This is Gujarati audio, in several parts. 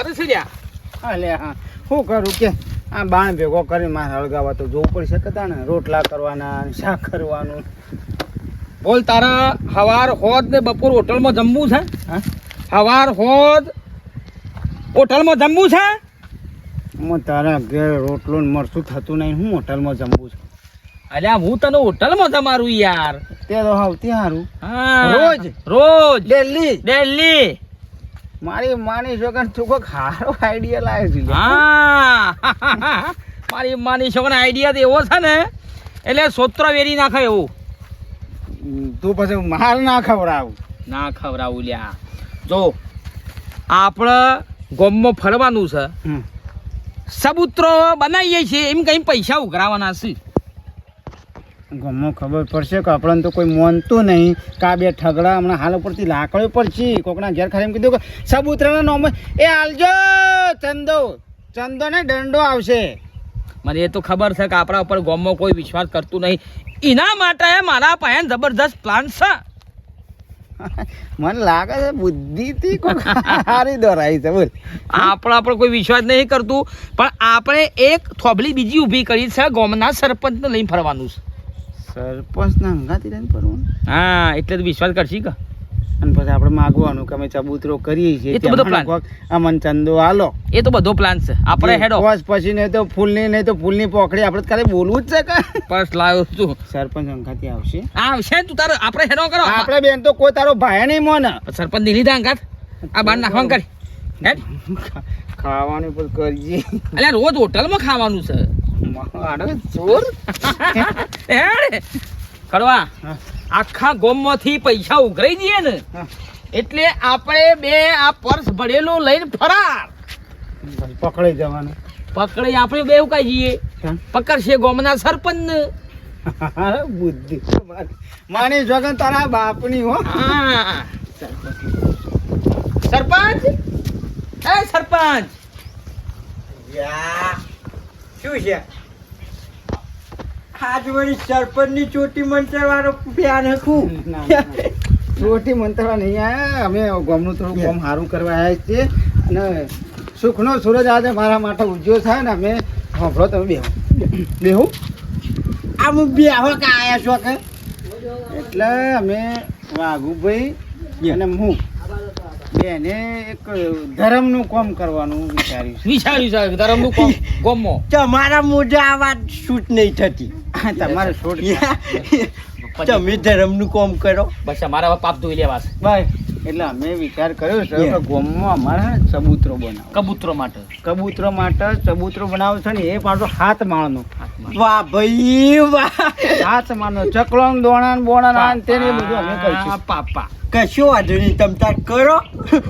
કરે છે લ્યા. અલે હા શું કરું કે આ બાણ ભેગો કરી મારે હળગાવા તો જોવું પડી શકતા ને રોટલા કરવાના શાક કરવાનું. બોલ તારા હવાર હોદ ને બપોર હોટલમાં જમવું છે? હા હવાર હોદ હોટલમાં જમવું છે? હું તારા ઘેર રોટલો ને મરચું થતું નહીં હું હોટલમાં જમવું છું. અલ્યા હું તને હોટલમાં જમારું યાર. તે તો સૌથી સારું. હા રોજ? રોજ દિલ્હી દિલ્હી. મારી માની છોકરા તું કોઈ સારો આઈડિયા લાવે છે. હા મારી માની છોકરા આઈડિયા તો એવો છે ને એટલે સોત્ર વેરી નાખે એવું. તું પછી માર ના ખવડાવું. ના ખવડાવું લ્યા. જો આપણે ગામમાં ફરવાનું છે, સબૂત્રો બનાવીએ છીએ એમ કઈ પૈસા ઉઘરાવાના છે. ગમો ખબર પડશે કે આપણને તો કોઈ માનતું નહીં કા બે ઠગડા હમણાં હાલ ઉપરથી લાકડો પડશે કોકના ઘેર ખાલી એમ કીધું કે સબૂતરાના નામ એ હાલજો ચંદો ને દંડો આવશે. મને એ તો ખબર છે કે આપણા ઉપર ગામમાં કોઈ વિશ્વાસ કરતું નહીં. એના માટે મારા પાસે જબરદસ્ત પ્લાન છે. મને લાગે છે બુદ્ધિથી કોઈ હારી દોરાઈ છે. બોલ આપણા પર કોઈ વિશ્વાસ નહીં કરતું પણ આપણે એક થોબલી બીજી ઊભી કરી છે. ગામના સરપંચને લઈને ફરવાનું છે. સરપંચ ના હંગાતી લઈને ફરવાનું? હા એટલે તો વિશ્વાસ કરશી કે. અને પછી આપણે માગવાનું કે અમે ચબૂતરો કરીએ છીએ. એ તો બધો પ્લાન. અમન ચંદો હાલો એ તો બધો પ્લાન છે. આપણે હેડો પછી નહીં તો ફૂલની પોખડી આપણે કાલે બોલવું જ છે કે પર્સ લાવ્યો છું. સરપંચ અંગાથી આવશે. આવશે તું તારે આપણે હેડો કરો. આપણે બેન તો કોઈ તારો ભાઈ નહીં મોને. સરપંચ ની લીધા અંગાત આ બાર નાખવાનું કરી હેડ. ખાવાનું પણ કરીએ. એટલે રોજ હોટલમાં ખાવાનું છે. ચોર કરવા આખા ગામમાંથી પૈસા ઉઘરાઈ દઈએ ને એટલે આપણે બે આ પર્સ ભરેલું લઈને ફરાર. પકડાઈ જવાનું. પકડી આપણે બે ઉકાઈ જઈએ. પકડશે ગામના સરપંચ ને. બુદ્ધિ માની જોગન તારા બાપની હો. સરપંચ એ સરપંચ શું છે? આજ વળી સરપંચની ચોટી મંતરવાળો પ્યાન હકું. રોટી મંતરવા નહીં આવ્યા. અમે ગામનું થોડું કામ સારું કરવા આવ્યા છીએ અને સુખનો સૂરજ આજે મારા માટે ઉજ્યો થાય ને અમે હોભળો તમે બેહું આમ બેહો કે આયા છો કે એટલે અમે વાઘુભાઈ અને હું બેને એક ધર્મનું કામ કરવાનું વિચાર્યું છે ધર્મનું કામ ગામમાં. તમારા મોઢે આ વાત શૂટ નહીં થતી. તમારે છોડ તમે ધર્મનું કામ કરો. બસ મારા પાપ ધોઈ લેવા છે ભાઈ. એટલે અમે વિચાર કર્યો છે કે ગામમાં અમારે ચબૂતરો બનાવો. કબૂતરો માટે ચબૂતરો બનાવો છે ને એ પાછો 7 માળનો. વાહ ભાઈ વાહ. 7 માળનો ચકલો દોણા બોણા તેને બધું અમે કરીશું. પાપા કશો વાંધો નહીં તમે તાર કરો.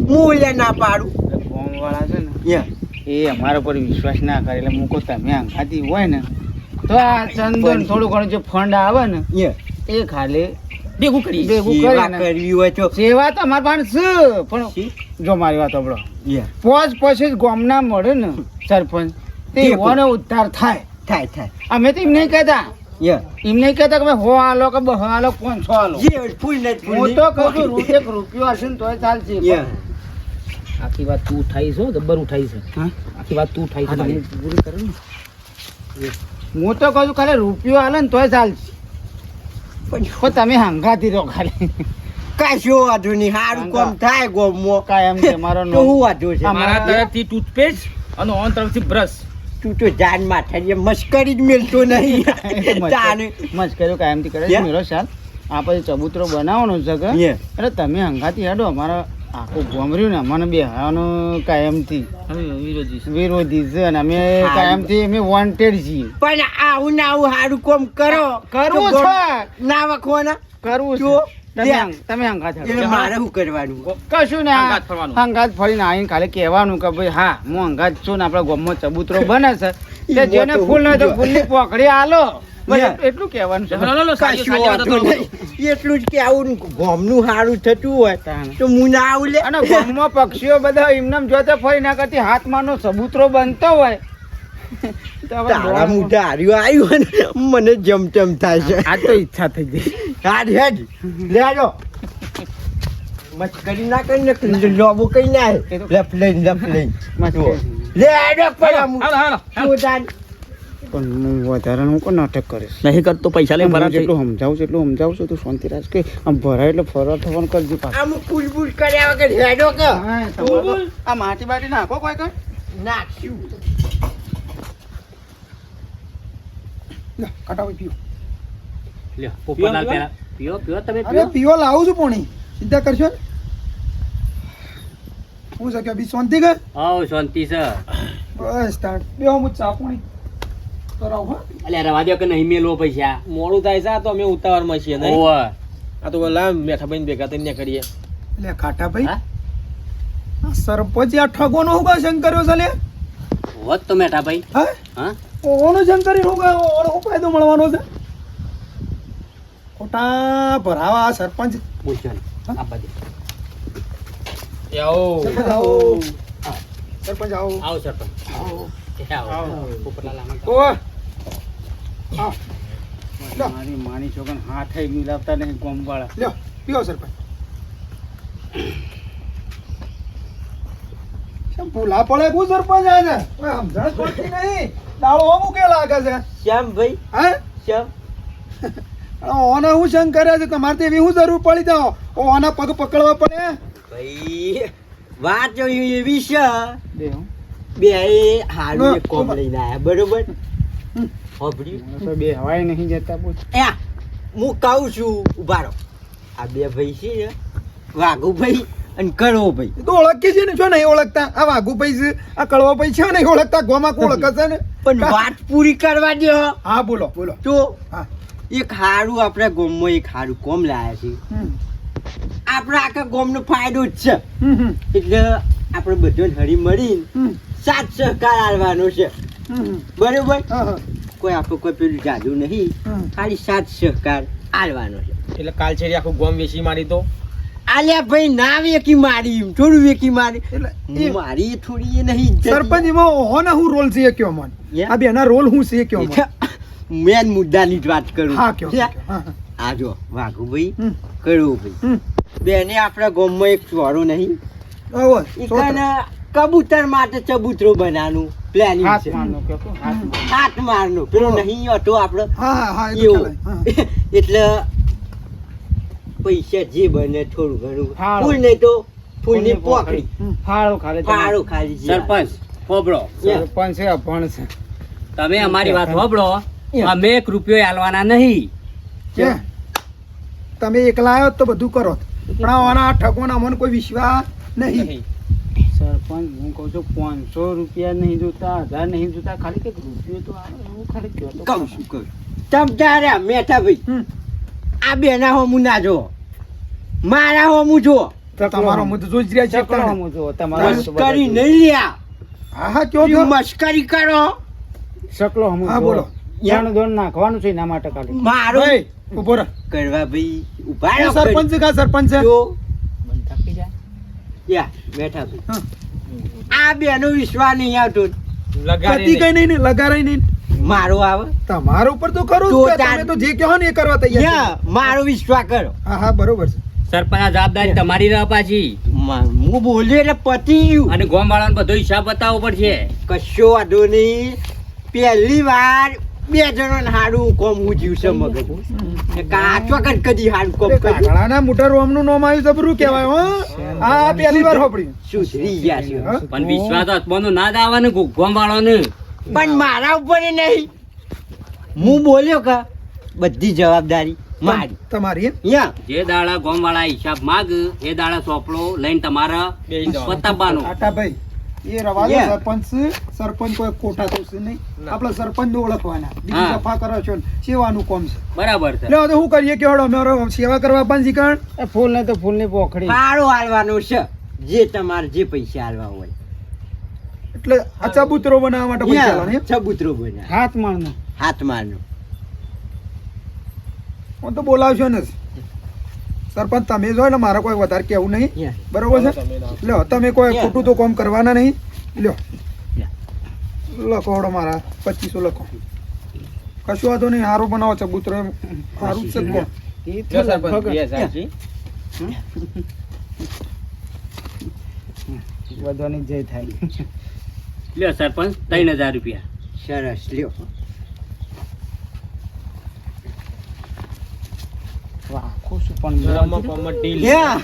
હું લે ના પાડું. ગામ વાળા છે ને એ અમારા પર વિશ્વાસ ના કરે એટલે મૂકો તમે અંગાતી હોય ને તો આ ચંદન થોડું ઘણું જે ફંડ આવે ને એ ખાલી ભેગું કરી કરવી હોય તો સેવા તો અમારી પાસે છે પણ જો મારી વાત સાંભળો પછી જ ગામના મળે ને સરપંચ તે એવાનો ઉદ્ધાર થાય. અમે તો એમ નહીં કહેતા કે ભાઈ 100 આલો કે 200 આલો 500 આલો. હું તો કહું છું ₹1 હશે ને તોય ચાલશે. આખી વાત તું ઉઠાઈ છો જબર ઉઠાઈ છે. આખી વાત તું ઉઠાઈ છે પૂરી કરે ને. હું તો કહું છું ખાલી રૂપિયો આલે ને તોય ચાલશે પણ તમે હંગાતી રહો ખાલી. કશો વાંધો નહીં. સારું કામ થાય ગોમમાં કાયમ છે મારો તો હું વાંધો છે. મારા તરફથી ટૂથપેસ્ટ અને ઓન તરફથી બ્રશ. તું તો જાન માથા મસ્કરી જ મેલતો નહીં. મસ્કરીઓ કાયમથી કરે છે મેરો સાલ. આ પછી ચબૂતરો બનાવવાનો છે કે એટલે તમે હંગાતી હેડો. અમારા આખું ગોમર્યું ને અમને બે હવાનું કાયમથી વિરોધી છે અને અમે કાયમથી અમે વોન્ટેડ છીએ. પણ આવું ને આવું સારું કામ કરવું છે ના વખવાના કરવું છે. તમે હંગાત મારે શું કરવાનું? કશું ને હંગાત ફરીને આવીને ખાલી કહેવાનું કે ભાઈ હા હું હંગાત છું ને આપણા ગામમાં ચબૂતરો બને છે તે જેને ફૂલ નહીં તો ફૂલની પોખડી આલો. એટલું કહેવાનું છે. એટલું જ કે આવું ગામનું સારું થતું હોય તો હું ના આવું લે. અને ગામમાં પક્ષીઓ બધા એમને જોતા ફરી ના કરતી હાથમાંનો ચબૂતરો બનતો હોય તારા મોઢા હાર્યું આવ્યું ને મને જમચમ થાય છે. આ તો ઈચ્છા થઈ ગઈ. હેડ લે આજો મસ્કરી ના કરી ને લોબો કઈ ના એ તો- લફ લઈ મસ્કરી. લે આડો પડા મુ હાલો હાલો તું તાન પણ હું વધારે હું કોઈ નાટક કરીશ નહીં કરતો પૈસા લઈને હું ફરાર થઈ. જેટલું સમજાવું છું તું શાંતિ રાખ કે આમ ભરાય એટલે ફરવા થવાનું કરજે પાછું. આમ કુલબુલ કર્યા વગર હેડો કે હા, તમારે તો આ માટી બાટી નાખો કોઈ કઈ નાખ્યું કટાવી પીઓ લ્યો, પોપટલાલ પહેલા. પીઓ પીઓ તમે અરે પીવો લાવું છું પોણી ચિંતા કરશો ને હું છે કે બી શાંતિ કે આવ શાંતિ છે. બસ સ્ટાર્ટ બે હું ચા પોણી કરાવ હા અલ્યા રવા દ્યો કે નહીં મેલો પૈસા. મોડું થાય છે આ તો અમે ઉતાવળમાં છીએ નહીં ઓવે. આ તો પેલા મેઠા ભાઈ ભેગા થઈને કરીએ એટલે ખાટા ભાઈ હા? આ સરપંચ આ ઠગોનો હું કા શંકર્યો છે લે હોત તો મેઠા ભાઈ. હા હા? ઓનો શંકરી હું કા ઓનો હું ફાયદો મળવાનો છે ખોટા ભરાવા આ સરપંચ બોલજો ને. આ બાજુ. એ આવો સરપંચ આવો સરપંચ આવો આવો સરપંચ. આવો એ આવો. પોપટલાલ આમાં તો. ઓય આવ મારી માની છોકન હાથ મિલાવતા નહીં ગોમવાળા. લ્યો પીઓ સરપંચ કેમ ભૂલા પડે કું સરપંચ આ છે ઓય સમજણ પડતી નહીં દાળો અમુક કે લાગે છે શ્યામ ભાઈ હે શ્યામ ઓને હું શંક કરે છે તમારે તો એવી હું જરૂર પડી તો ઓના પગ પકડવા પડે ભાઈ વાત જો એવી છે બે હો. બે હારું એક કોમ લઈને આયા બરોબર હોભળ્યું તો બે હવાય નહીં જતા બોલ. એ હું કહું છું ઉભા રહો આ બે ભાઈ છે ને વાઘુભાઈ અને કડવો ભાઈ એ તો ઓળખી છે ને જો નહીં ઓળખતા આ વાઘુભાઈ છે આ કડવાભાઈ છે નહીં ઓળખતા ગોમાં કોણ ઓળખે છે ને પણ વાત પૂરી કરવા દો હા બોલો બોલો તો હા એક હારું આપણા ગામમાં એક હારું કોમ લાયા છે હમ. આપણા આખા ગામનો ફાયદો જ છે હમ, એટલે આપણે બધાને હળી મળીને હમ, સાથ સહકાર આલવાનો છે હમ. બરોબર હા, હા. કોઈ આપણે કોઈ પેલું જાદુ નહીં હમ. ખાલી સાથ સહકાર આલવાનો છે એટલે કાલ છેડી આખું ગોમ વેચી મારી તો આલ્યા ભાઈ ના વેકી મારી થોડું વેકી મારી એટલે એ મારી થોડી એ નહીં ઇજ્જત. સરપંચ એમાં ઓને હું રોલ છે એ કયો મને Yeah. આ બેના રોલ હું છે એ કયો મને મેન મુદ્દાની જ વાત કરું હા કયો Yeah. હા, હા. આ જો વાઘુભાઈ હમ, કડવુભાઈ હમ. બેને આપણા ગામમાં એક ચોરો નહીં આવો, ઈ સો ટકા. કને કબૂતર માટે ચબૂતરો બનાવવાનું પ્લાનિંગ હાથ છે મારનો કે કો, હાથ મારનો. હાથ મારનો પેલો નહીં હતો આપણો હા હા હા એ તો એવો ખ્યાલ આવે. એટલે પૈસા જે બને થોડું ઘણું ફાળો. ફૂલ નહીં તો ફૂલની પોખડી ફાળો ખાલી તમારે. ફાળો ખાલી જે સરપંચ હોબળો. સરપંચ છે અભણ છે. તમે અમારી વાત હોબળો. Yeah. અમે 1 રૂપિયો આલવાના નહીં. હા. તમે એકલા આવ્યો તો બધું કરો પણ આના ઠગોના મને કોઈ વિશ્વાસ નહીં સરપંચ હું કહું છું 500 રૂપિયા નહીં જોતા 1000 નહીં જોતા ખાલી કંઈક રૂપિયો તો આવે એવું ખાલી કહો તો કહું છું કહું તમ તારે મેઠા ભાઈ હમ. આ બેના હોમું ના જો મારા હોમું જો તો તમારો મુદ્દો જોઈ જ રહ્યા છે ચકડો એકલાને. હમું જો તમારો મસ્કરી નહીં લ્યા હા હા કયો ઈ કયો મસ્કરી કરો શકલો હમું હા, જો. બોલો. યાનું દોન નાખવાનું છે એના માટે ખાલી મારો ભાઈ ઉભો રહો કરવા ભાઈ ઉભા આ રહો સરપંચ છે કા સરપંચ છે જો બંધ થાકી જાય. યા બેઠા ભાઈ હા. આ બેનો વિશ્વાસ નહીં આવતો પતિ કઈ નહીં ને લગારાય નહીં મારો આવે તમારા ઉપર તો ખરું તો જ કે તાર- તમે તો જે કહો ને એ કરવા તૈયાર યા મારો વિશ્વાસ કરો છો. હા હા બરોબર છે સરપંચ આ જવાબદારી તમારી રહે પાછી. હું બોલ્યો એટલે પતી ગયું અને ગોમ વાળાનો બધો હિસાબ બતાવવો પડશે. કશો વાંધો નહીં પહેલી વાર 2 જણોને હારું કોમ ઉજ્યું છે મગજ ને કાચ વખત કદી હારું કોમ કર્યું કાગડાના મોટા રોમનું નામ આવ્યું જબરું કહેવાય હો આ પહેલી વાર હોપડ્યું સુધરી ગયા છે હા? પણ વિશ્વાસ આત્માનો ના જ આવે ને ગોમ વાળાને. પણ મારા ઉપર એ નહીં હું બોલ્યો કે બધી જવાબદારી મારી તમારી એમ? યા જે દાડા ગોમ વાળા હિસાબ માગ એ દાડા સોપડો લઈને તમારા પતાવવાનો. આટાભાઈ એ રવા દો, Yeah. સરપંચ કોઈ ખોટા થશે નહીં આપણે સરપંચ ઓળખવાના બીજું હા. સફા કરો છો ને સેવાનું કોમ છે બરાબર છે. એટલે હવે શું કરીએ કે હળો અમારો સેવા કરવા પણ શીખણ એ ફૂલ ને તો ફૂલની પોખડી ફાળો હાલવાનો છે જે તમારે જે પૈસા હાલવા હોય એટલે આ ચબૂતરો બનાવવા માટે પૈસા યા, લાવવાના એમ? ચબૂતરો બના હાથ મારનો હાથ મારનો હું તો બોલાવશો ને સરપંચ તમે જો ને મારે કોઈ વધારે કહેવું નહીં યા. બરોબર છે લ્યો તમે કોઈ Yeah. ખોટું તો કામ કરવાના નહીં લ્યો Yeah. લખો હળો મારા 2500 લખો કશું વાંધો નહીં સારું બનાવો ચબૂતરો એમ સારું જ છે જ કોમ. એ તો લગભગ વધવાની જય થાય. લ્યો સરપંચ 3000 રૂપિયા. સરસ લ્યો. આખું શું પણ રમવા પમવા ઢીલ. લ્યા.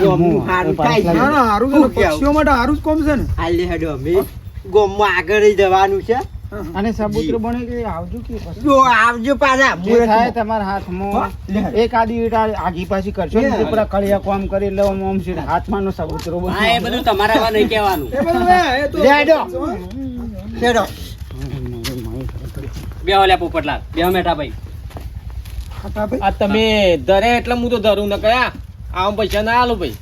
ગોમનું હારું થાય છે. ના ના હારું છે ને, પક્ષીઓ માટે હારું જ કોમ છે ને. હાલે હેડો અમે ગોમમાં આગળ ય જવાનું છે. અને સબૂતરો બને કે આવજો કે પછી જો આવજો પાછા જે થાય મુહૂર્તમાં. તમારા હાથમાં લે. એક આદી ઈંટ આગી પાછી કરશો ને લે. તો પૂરા કળિયા કામ કરી એટલે આમ સીધા હાથમાં નો સબૂતરો બને. હા એ બધું તમારા આવા નહીં કહેવાનું. એ બધું એ તો લે હેડો. હેડો. બેહો લ્યા પોપટલાલ, બેહો મેઠા ભાઈ. ખાટા ભાઈ. આ તમે ધરે એટલે હું તો ધરું ન કયા આમ પૈસા ના આલો ભાઈ.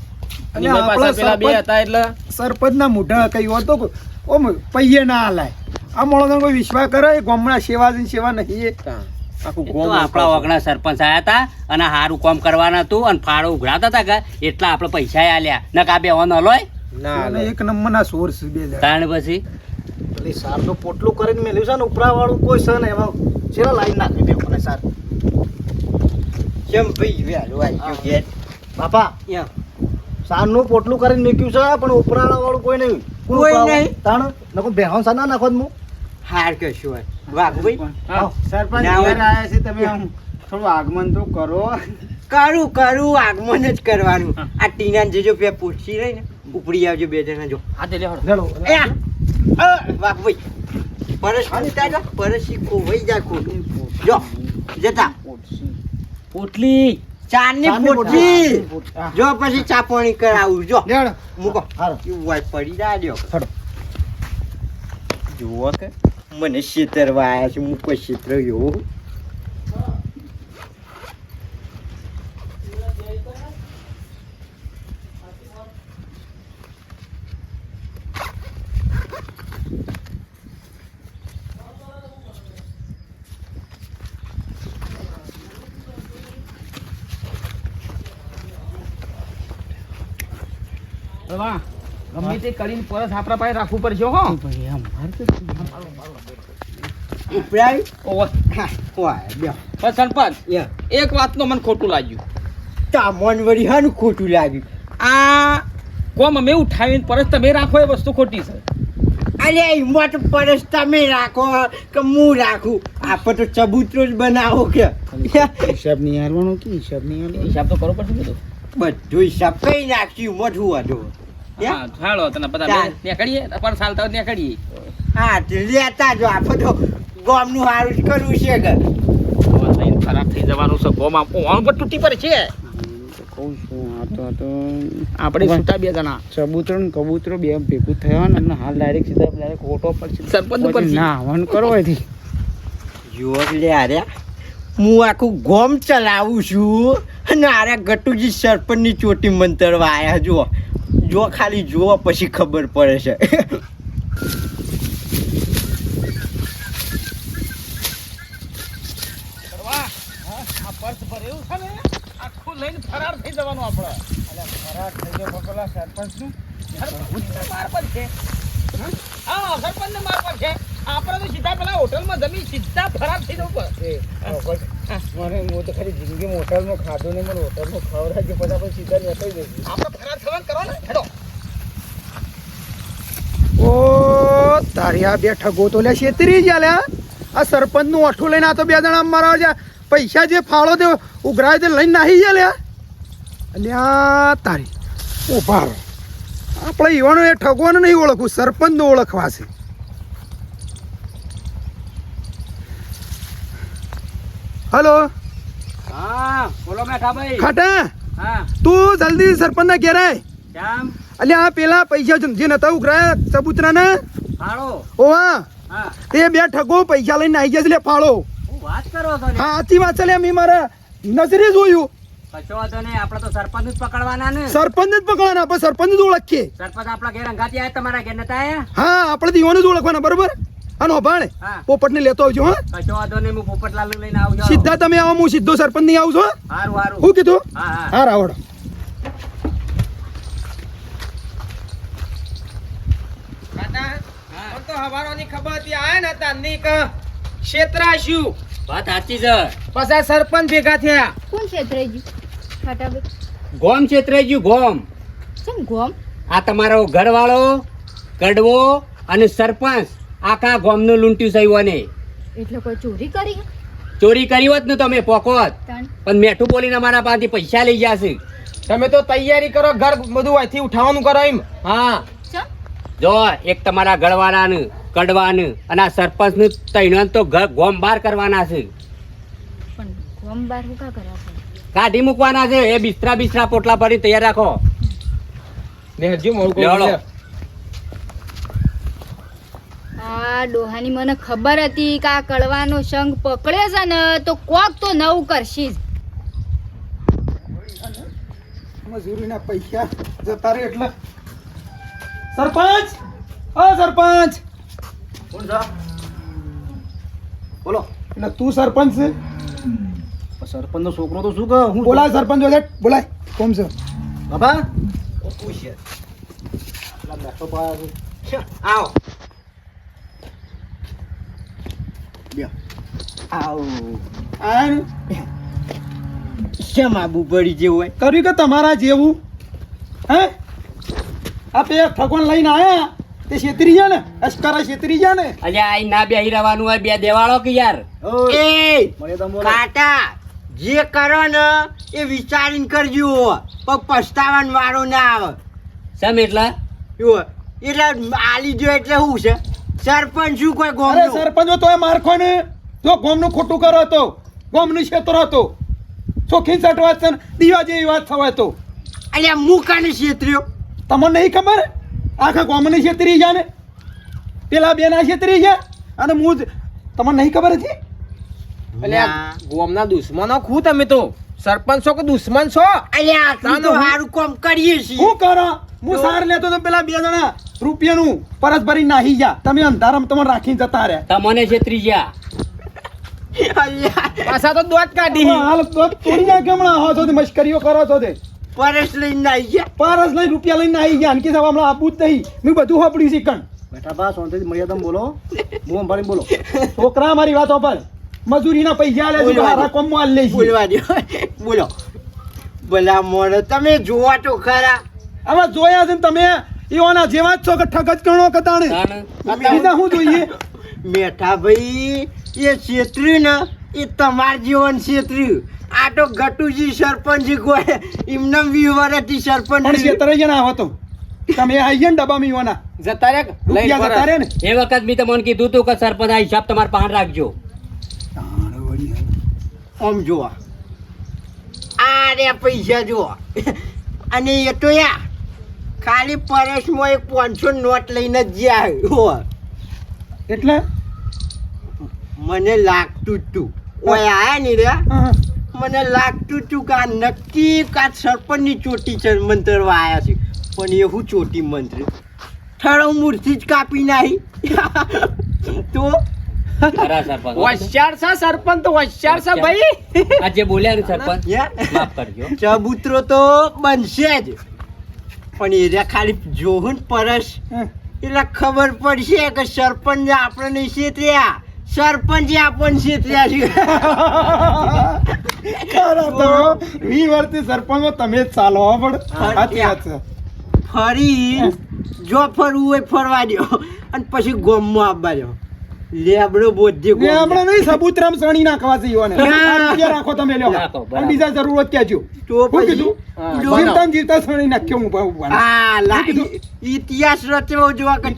અને નિમય પાછા આપણા પેલા બે સરપંચ- હતા એટલે સરપંચના મોઢા કઈ હોતો ઓમ પૈયે ના હાલાય. આ મોણસનો કોઈ વિશ્વાસ કરે એ ગામના સેવા છે, સેવા નહીં એ. આખું એ ગોમ તો આપણા વગણા સરપંચ આયા હતા અને હારું કામ કરવાના હતું અને ફાળો ઉઘરાતા હતા કે એટલા આપણે પૈસા આલ્યા ન કા બે ઓન હલોય ના અને એક નંબરના સોર્સ બે જણા. તાણ પછી પેલી સાર તો પોટલું કરીને મેલ્યું છે ને ઉપરા વાળું કોઈ છે ને એમાં છેલ્લા લાઈન નાખી દે મને સાર. કેમ ભાઈ વહેલું આવી ગયું ઘેર? બાપા યા. સારનું પોટલું કરીને મેક્યું છે પણ ઉપરાળા વાળું કોઈ નહીં. કોણ કોઈ ઉપરાવાળું? નહીં. તાણ નકો બેહણ સા ના નાખો હું. હાર કશું હોય. વાઘુભાઈ હા, સરપંચ ના હોય. ઘેર આયા છે તમે આમ થોડું આગમન તો કરો. કરું આગમન જ કરવાનું. આ ટીના જે જો બે પૂછી રહી ને ઉપડી આવજો બે જણા જો. હા તે લ્યો લેલો. એ આ. વાઘુભાઈ પરસ ખૂટા જા પરસી ખોવાઈ જાય ખોટું જો જતા પોટલી ચાની ચાની પોટલી હા. જો પછી ચા પાણી કરાવું જો લેવડો. મૂકો હારો. વાય પડી જાજો હડો. જુઓ કે મને છેતરવા આવ્યા છે હું કોઈ છેતર ગયો વાહ, ગમે તે કરીને પરસ આપણા પાસે રાખવું પડશે હો. ભાઈ અમારે તો ઉપરાય ઓહો. વાય બે પણ સરપંચ યા એક વાતનો મને ખોટું લાગ્યું. તામણ વળી હાનું ખોટું લાગ્યું આ કોમ અમે ઉઠાવીને પરસ તમે રાખો એ વસ્તુ ખોટી છે. અરે હિંમત પરસ તમે રાખો કે હું રાખું આપણે તો ચબૂતરો જ બનાવો કે હિસાબ નહીં હાલવાનો કે હિસાબ નહીં હાલવાનો. હિસાબ તો કરવો પડશે બધો. બધું હિસાબ કઈ નાખ્યું મોઢું વાંધો હા હાલો તને બધા ચાલ. નીકળીએ પણ ચાલતા હોય નીકળીએ. હા તે લેતા જો આપણે તો ગામનું સારું જ કરવું છે કે હવે લઈને ખરાબ થઈ જવાનું છે. ગોમ ઓણ પર તૂટી પડે છે. કહું છું આ તો આપણે છૂટા બે જણા સબૂતરો ને કબૂતરો બે ભેગું થયા ને હાલ ડાયરેક્ટ સીધા ઓટો પર સરપંચ ઉપર ના હવન કરો એથી. જુઓ લે અરે હું આખું ગોમ ચલાવું છું અને આરે ગટુજી સરપંચની ચોટી મંતરવા આયા જુઓ જો ખાલી જુઓ પછી ખબર પડે છે આ પર્સ ભરેલું છે ને આખું લઈને ફરાર થઈ જવાનું આપણે. ખરાબ થઈ ગયો બકલા સરપંચનું. સરપંચને માર પર છે. હા સરપંચને માર પર છે. આપણે તો સીધા પેલા હોટલમાં જમી સીધા ફરાર થઈ જવું પડે. મને હું તો ખરી જિંદગીમાં હોટલમાં ખાધું નહીં, મને હોટલમાં ખવડાવજે પછી આપણે સીધા નીકળી જઈશું. આપણે ફરાર થવાનું કરો ને હેડો. ઓ તારી આ બે ઠગો તો લે છેતરી ગયા લ્યા. આ સરપંચનું ઓઠું લઈને આ તો બે જણા મારા છે પૈસા જે ફાળો તે ઉઘરાય તે લઈને નાહી ગયા લ્યા. અલ્યા તારી ઉભા રહો. આપણે ઈવાનો એ ઠગવાનું નહીં ઓળખવું, સરપંચને ઓળખવા છે. હલો હા બોલો મેઠા ભાઈ. ખાટા હા તું જલ્દી સરપંચના ઘેર આય. કેમ અલ્યા આ પેલા પૈસા જે નતા ઉઘરાયા સબૂતરાના ફાળો? ઓવા હા તે બે ઠગો પૈસા લઈને નાહી ગયા છે લે ફાળો. હું વાત કરો છો ને. હા સાચી વાત છે લે, મેં મારા નજરે જોયું. કશો વાંધો નહીં, આપણે તો સરપંચ જ પકડવાના ને. સરપંચ જ પકડવાના, આપણે સરપંચ જ ઓળખીએ. સરપંચ આપણા ઘેર અંગાતી આયા, તમારા ઘેર નતા આયા? હા આપણે દીવાનું જ ઓળખવાના, બરોબર. આનો ભાણે હા. પોપટને લેતો આવજો. હા કશો વાંધો નહીં, હું પોપટલાલ લઈને આવજો. સીધા તમે આવો, હું સીધો સરપંચ નહીં આવું છું. હારું હારું. શું કીધું? હા હા હા રાવડો. હા તો હવારોની ખબર હતી આયા ને તારની કે ક્ષેત્રાશું વાત સાચી છે. પાછા સરપંચ ભેગા થયા. કોણ છેતરાઈ ગયું ખાટાભાઈ? ગોમ છેતરાઈ ગયું ગોમ. ચમ ગોમ આ તમારો ઘરવાળો કડવો અને સરપંચ આખા ગોમનું લૂંટ્યું છે ઈવોને. એટલે કોઈ ચોરી કરી ચોરી કરી હોત ને તમે પોકોત, તાણ પણ મેઠું બોલીને અમારા પાસેથી પૈસા લઈ જશે. તમે તો તૈયારી કરો, ઘર બધું અહીંથી ઉઠાવવાનું કરો એમ. હા ચમ જો એક તમારા ઘરવાળાનું કડવાનું અને આ સરપંચનું તૈણ તો ગોમ બહાર કરવાના છે, પણ ગોમ બાર હું કા કરવા છે? કાઢી મૂકવાના છે. એ બિસ્તરા પોટલા ભરી તૈયાર રાખો. ને હજી મોડું લેવડો. કરો. આ ડોહાની મને ખબર હતી કે આ કડવાનો સંગ પકડ્યો છે ને તો કોક તો નવું કરશી જ. મજૂરીના પૈસા જતા રહે એટલે સરપંચ, ઓ સરપંચ, કોણ છે? બોલો. એટલે તું સરપંચ છે? સરપંચનો છોકરો તો શું કહે હું બોલાય સરપંચ જોડે, બોલાય. કોમ છે? બાપા આવો આ ને કેમ આબુ પડી જેવું હોય? કર્યું કે તમારા જેવું હે? આ બે ઠગવાન લઈને આયા તે છેતરી ગયા ને, અસ્કરા છેતરી ગયા ને. અલ્યા આ ના બેહી રહેવાનું હોય, બે દેવાળો કે યાર. એ મર્યાદા બોલો. કાટા જે કરો ને એ વિચારીને કરજો, પણ પસ્તાવાનો વારો ના આવે. સમ એટલા એવું એટલે આલી જો એટલે શું છે? સરપંચ શું કોઈ અરે ગોમનો? સરપંચો તોય મારખો ને, જો ગોમનું ખોટું કરો તો, ગોમનું છેતરો તો, ચોખ્ખી સટ વાત છે ને, દીવા જેવી વાત થવાય તો. અલ્યા મુકાને છેતર્યો. તમને નહીં ખબર? આખા ગોમને છેતરી ગયા ને, પેલા બેના છેતરી ગયા અને હું જ, તમને નહીં ખબર હતી? અલ્યા ગોમના દુશ્મનો ખું તમે તો. સરપંચ છો કે દુશ્મન છો? અલ્યા તું તો સારું કામ કરીએ છીએ. શું કરો? હું સાર લેતો તો પેલા બે જણા રૂપિયાનું પરત ભરી નાહી ગયા, તમે અંધારામ તમને રાખીને જતા રહ્યા. તમને છેતરી ગયા. અલ્યા પાછા તો દોત કાઢી. હાલ તો તોડી નાખ્યો હમણાં, હો છો તે મશ્કરીઓ કરો છો તે. પરેશ લઈને આવી ગયા. પરસ લઈ રૂપિયા લઈને નાહી ગયા, કે સાહેબ હમણાં આપવું જ નહીં, મેં બધું સાંભળ્યું છે. કણ બેઠા બા શાંતિથી મર્યાદા બોલો, મું સંભાળીને બોલો. છોકરા મારી વાતો પર મજૂરીના પૈસા લે છે, બોલવા દે. હારા કોમમાં હાલ લે છે. બોલવા દો. બોલો. ભલા મોણો તમે જોવા તો ખરા. હવે જોયા છે ને તમે, એવાના જેવા જ છો કે ઠગ જ ગણો કતાણે. તાણ. બીજા શું જોઈએ? મેઠા ભાઈ એ છેતર્યું ને એ તમાર જીવન છેતર્યું. આ તો ગટુજી સરપંચ કોઈ એમને 20 વર્ષથી પણ સરપંચ. છેતરાઈ ગયા ના આવો તો તમે આવી ગયા ને ડબ્બામાં એવાના જતા રે રૂપિયા જતા રહે ને. એ વખત મેં તમને કીધું તું કે સરપંચ આ હિસાબ તમારે પાન રાખજો. આમ જોવા આ રે પૈસા જોવા. અને એ તો યા ખાલી પરેશમાં એક 500 નોટ લઈને જ જ્યાં. એટલે મને લાગતું જ તું ઓય આયા ની રે, હા. મને લાગતું તું કે આ નક્કી કાં સરપંચની ચોટી છે મંત્રવા આવ્યા છે. પણ એવું ચોટી મંત્ર ઠળો મૂર્તિ જ કાપી નાખી. તો ખરા સરપંચ. હોશિયાર છે સરપંચ તો હોશિયાર છે ભાઈ. આ જે બોલ્યા ને સરપંચ યા, માફ કરજો. ચબૂતરો તો બનશે જ, પણ એ રે ખાલી જોહું ને પરસ એટલે ખબર પડશે કે સરપંચ આપણે નહીં છેતર્યા, સરપંચે આપણને છેતર્યા છે. ખરા તો 20 વર્ષથી સરપંચમાં તમે જ ચાલો હો. પણ સાચી વાત છે. ફરી જો ફરવું હોય ફરવા દો અને પછી ગોમમાં આવવા દો. લેબડો બોધે ને આપણે નહીં સબૂતરામ સણી નાખવા છે ઈઓને. ના. આ રૂપિયા રાખો તમે લ્યો. રાખો, બરાબર. અને બીજા જરૂરત કહેજો. તો શું પછી કીધું? જીવતા ને જીવતા સણી નાખ્યો હું ભાવ. હા લા શું કીધું? ઇતિહાસ રચવો જોવા કે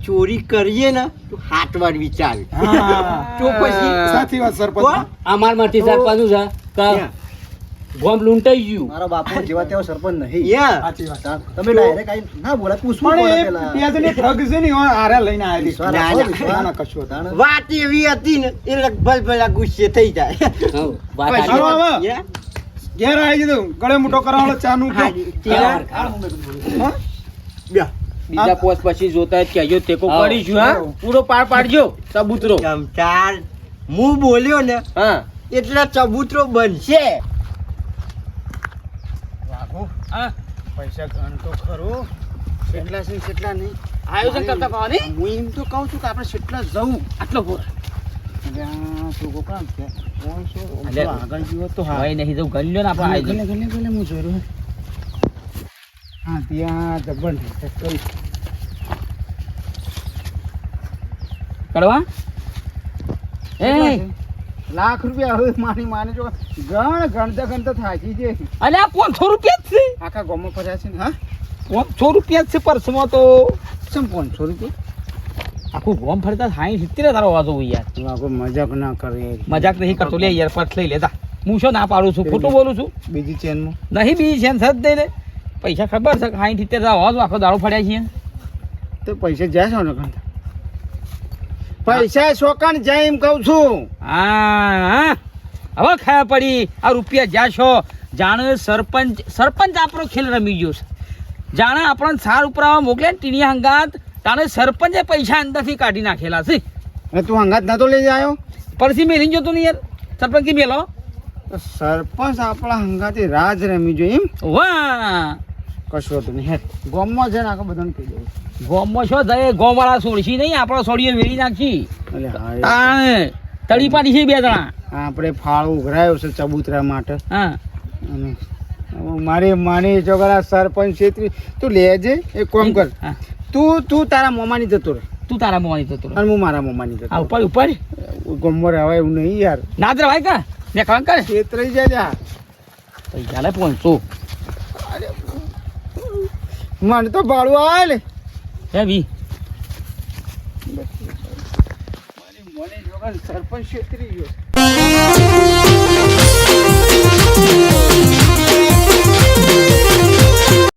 ચોરી કરીએ ને તો હાથ વાર વિચાર. હા. તો પછી સાચી વાત સરપંચ. હો? અમારમાંથી સરપંચ શું છે કે ગોમ લૂંટાઈ ગયું. મારા બાપુ જેવા તેવા સરપંચ નહીં. યા સાચી વાત. તમે ડાયરેક્ટ આઈ ના બોલા, પૂછવું પણ પડે એ પેલા. પેજને ઠગ છે ને ઈઓને હારે લઈને આયેલી. વિશ્વાસ ના, રાખો, ના. વિશ્વાસ. ના, ના, કશું હતું. તાણે. વાત એવી હતી ને એટલે ભલભલા ગુસ્સે થઈ જાય. હઉ, વાત પછી- સાચી. હાલો, હવે. યા? ઘેર આવી જતું ગળે મોટો કરાવડો ચાનું હા, ત્યાં હા? બ્યા. બીજા પોસ્ટ પછી જોતા જ કહેજો ટેકો હા. કરીશું. હા પૂરો પાર પાડજો ચબૂતરો. ચમચાર હું બોલ્યો ને હા એટલે ચબૂતરો બનશે. હા પૈસા ગણ તો ખરો, કેટલા છે કેટલા નહીં. આયોજન કરતા પાવાની હું એમ તો કહું છું કે આપણે કેટલા જવું આટલો બોલ અલ્યા, તું કોકરામ છે. કોણ છે? અલ્યા, આગળ જીવો તો હા. હોય નહીં તો ગલ્યો ને આપણે ગલે, આવી ગલે, ગલે, હું જોયું. હા, ત્યાં જબરજસ્ત કરી. કરવા એ લાખ રૂપિયા હવે માની જો ગણતા થાકી છે. અલ્યા 500 રૂપિયા જ છે આખા ગામમાં ફર્યા છે ને. હા, 500 રૂપિયા જ છે પર્સમાં તો ચમ 500 રૂપિયા? આખું ગોમ ફરતા 60-70 તારો વાતો હોય યાર. તું આખો મજાક ના કરે. મજાક નહીં કરતો લે યાર, પર્સ લઈ લેતા. હું શું ના પાડું છું, ખોટું બોલું છું? બીજી ચેનમાં નહીં બીજી છે સદ દઈ દે. પૈસા ખબર છે 60-70 તારો વાતો આખો દાડો ફર્યા છીએ. તો પૈસા જાય છો ને ગણતા? પૈસા શોકાણ જાય એમ કહું છું. હા હવે ખાયા પડી આ રૂપિયા જ્યાં છો જાણે સરપંચ આપણો ખેલ રમી ગયો છે. જાણે આપણને સાર ઉપરાવા મોકલે ને ટીણીયા હંગાત તાણે સરપંચે પૈસા અંદરથી કાઢી નાખેલા છે. હવે તું હંગાત નતો લઈ આવ્યો? પરથી મેલી જતો નહીં યાર, સરપંચ કી મેલો. તો સરપંચ આપણા હંગાથી રાજ રમી જોઈએ એમ? વાહ કશો તો નહીં હેઠ ગામમાં છે ને આખો બધાને કહી દઉં. ગોમમાં છો જાય ગોમવાળા છોડશી નહીં, આપણો છોડીએ વેરી નાખી. એટલે હા, તાણે તળી પાડી છે 2 જણા. આપણે ફાળો ઉઘરાયો છે ચબૂતરા માટે. હા અને હવે મારી માની છોકરા સરપંચ છેતરી તું લેજે. એક કામ કર, હા, તું તારા મોમાની જતો રહે તું તારા મોવાની જતો રહે. અને હું મારા મોમાની જતો આ રહું. ઉપર ગામમાં રહેવાય એવું નહીં યાર. ના જ રવાય કા ને કામ કરે છેતરાઈ જાય. પૈસા લે 500 મને તો ભાડું આવે ને. હે ભી સરપંચ છેતરી ગયો.